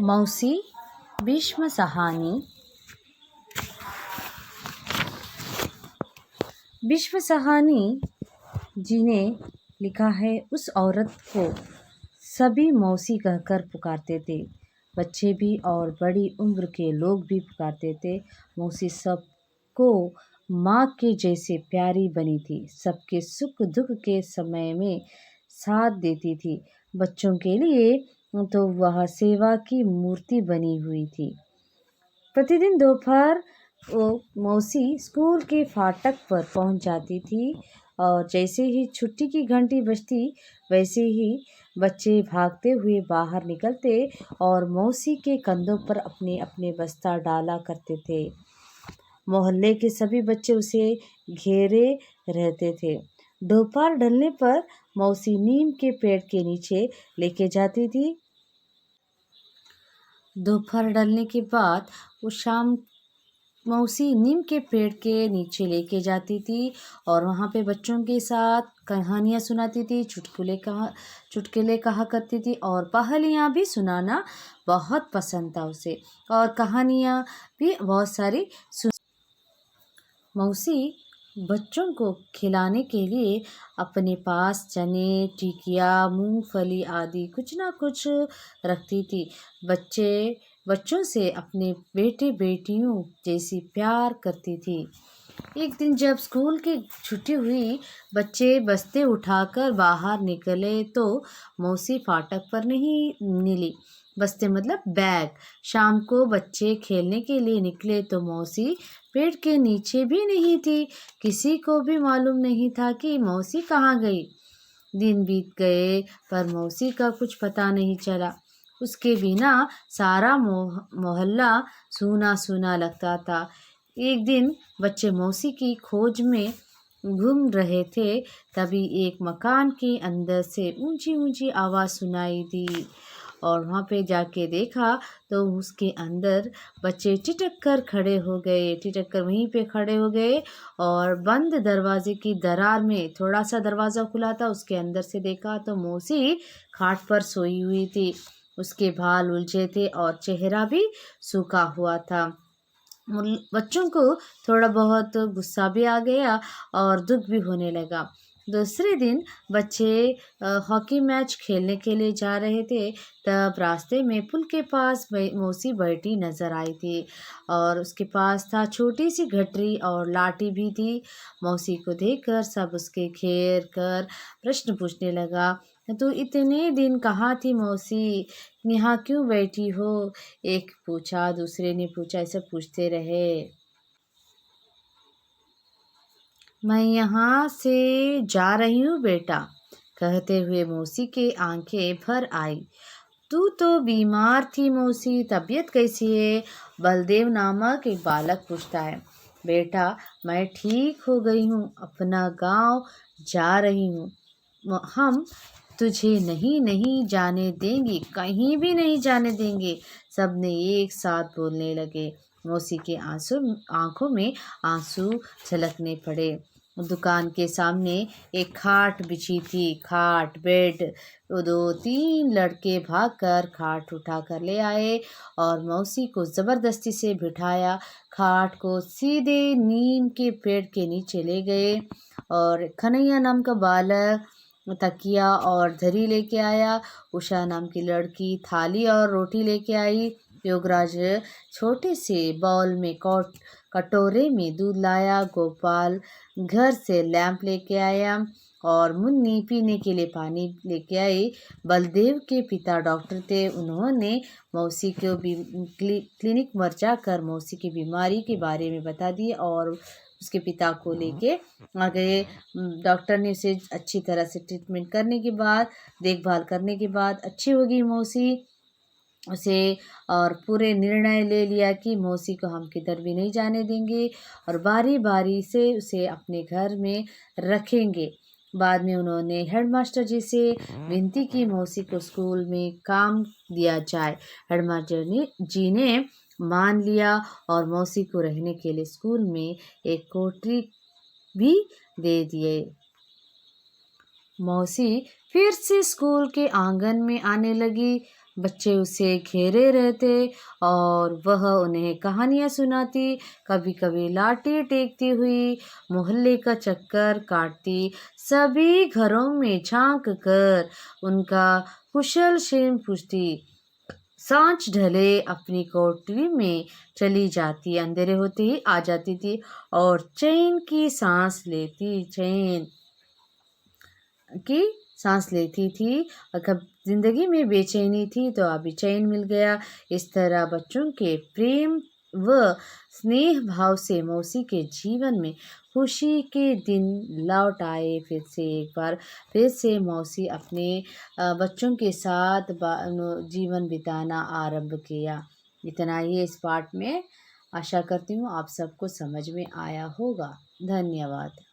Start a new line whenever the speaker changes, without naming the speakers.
मौसी भीष्म सहानी। भीष्म सहानी जी ने लिखा है, उस औरत को सभी मौसी कहकर पुकारते थे। बच्चे भी और बड़ी उम्र के लोग भी पुकारते थे। मौसी सबको माँ के जैसे प्यारी बनी थी। सबके सुख दुख के समय में साथ देती थी। बच्चों के लिए तो वह सेवा की मूर्ति बनी हुई थी। प्रतिदिन दोपहर वो मौसी स्कूल के फाटक पर पहुंच जाती थी और जैसे ही छुट्टी की घंटी बजती वैसे ही बच्चे भागते हुए बाहर निकलते और मौसी के कंधों पर अपने अपने बस्ता डाला करते थे। मोहल्ले के सभी बच्चे उसे घेरे रहते थे। दोपहर ढलने पर मौसी नीम के पेड़ के नीचे लेके जाती थी। दोपहर ढलने के बाद वो शाम मौसी नीम के पेड़ के नीचे लेके जाती थी और वहाँ पे बच्चों के साथ कहानियाँ सुनाती थी, चुटकुले कहा करती थी और पहेलियाँ भी सुनाना बहुत पसंद था उसे और कहानियाँ भी बहुत सारी मौसी बच्चों को खिलाने के लिए अपने पास चने, टिकिया, मूंगफली आदि कुछ ना कुछ रखती थी। बच्चों से अपने बेटे बेटियों जैसी प्यार करती थी। एक दिन जब स्कूल की छुट्टी हुई, बच्चे बस्ते उठाकर बाहर निकले तो मौसी फाटक पर नहीं मिली। बस्ते मतलब बैग। शाम को बच्चे खेलने के लिए निकले तो मौसी पेड़ के नीचे भी नहीं थी। किसी को भी मालूम नहीं था कि मौसी कहाँ गई। दिन बीत गए पर मौसी का कुछ पता नहीं चला। उसके बिना सारा मोहल्ला सूना सूना लगता था। एक दिन बच्चे मौसी की खोज में घूम रहे थे, तभी एक मकान के अंदर से ऊंची ऊंची आवाज़ सुनाई दी और वहाँ पे जाके देखा तो उसके अंदर बच्चे टिटक कर वहीं पे खड़े हो गए और बंद दरवाजे की दरार में थोड़ा सा दरवाज़ा खुला था, उसके अंदर से देखा तो मौसी खाट पर सोई हुई थी। उसके बाल उलझे थे और चेहरा भी सूखा हुआ था। बच्चों को थोड़ा बहुत गुस्सा भी आ गया और दुख भी होने लगा। दूसरे दिन बच्चे हॉकी मैच खेलने के लिए जा रहे थे, तब रास्ते में पुल के पास मौसी बैठी नजर आई थी और उसके पास था छोटी सी घटरी और लाठी भी थी। मौसी को देखकर सब उसके घेर कर प्रश्न पूछने लगा, तो इतने दिन कहाँ थी मौसी, यहाँ क्यों बैठी हो? एक पूछा, दूसरे ने पूछा, ऐसे पूछते रहे। मैं यहाँ से जा रही हूँ बेटा, कहते हुए मौसी के आंखें भर आई। तू तो बीमार थी मौसी, तबीयत कैसी है? बलदेव नामक एक बालक पूछता है। बेटा मैं ठीक हो गई हूँ, अपना गांव जा रही हूँ। हम तुझे नहीं नहीं जाने देंगे, कहीं भी नहीं जाने देंगे, सबने एक साथ बोलने लगे। मौसी के आंखों में आंसू छलकने पड़े। दुकान के सामने एक खाट बिछी थी, खाट बेड। वो 2-3 लड़के भागकर खाट उठा कर ले आए और मौसी को जबरदस्ती से बिठाया। खाट को सीधे नीम के पेड़ के नीचे ले गए और कन्हैया नाम का बालक तकिया और धरी लेके आया। उषा नाम की लड़की थाली और रोटी लेके आई। योगराज छोटे से बाउल में कटोरे में दूध लाया। गोपाल घर से लैंप लेके आया और मुन्नी पीने के लिए पानी लेके आई। बलदेव के पिता डॉक्टर थे, उन्होंने मौसी को क्लिनिक में जाकर मौसी की बीमारी के बारे में बता दिए और उसके पिता को लेके आ गए। डॉक्टर ने उसे अच्छी तरह से ट्रीटमेंट करने के बाद, देखभाल करने के बाद अच्छी होगी मौसी उसे, और पूरे निर्णय ले लिया कि मौसी को हम किधर भी नहीं जाने देंगे और बारी बारी से उसे अपने घर में रखेंगे। बाद में उन्होंने हेडमास्टर जी से विनती की मौसी को स्कूल में काम दिया जाए। हेडमास्टर जी ने मान लिया और मौसी को रहने के लिए स्कूल में एक कोठरी भी दे दिए। मौसी फिर से स्कूल के आंगन में आने लगी। बच्चे उसे घेरे रहते और वह उन्हें कहानियाँ सुनाती, कभी कभी लाठी टेकती हुई मोहल्ले का चक्कर काटती, सभी घरों में झांक कर उनका कुशल क्षेम पूछती। सांझ ढले अपनी कोठरी में चली जाती, अंधेरे होते ही आ जाती थी और चैन की सांस लेती थी। अगर जिंदगी में बेचैनी थी तो अभी चैन मिल गया। इस तरह बच्चों के प्रेम व स्नेह भाव से मौसी के जीवन में खुशी के दिन लौट आए। फिर से मौसी अपने बच्चों के साथ जीवन बिताना आरंभ किया। इतना ही इस पाठ में। आशा करती हूँ आप सबको समझ में आया होगा। धन्यवाद।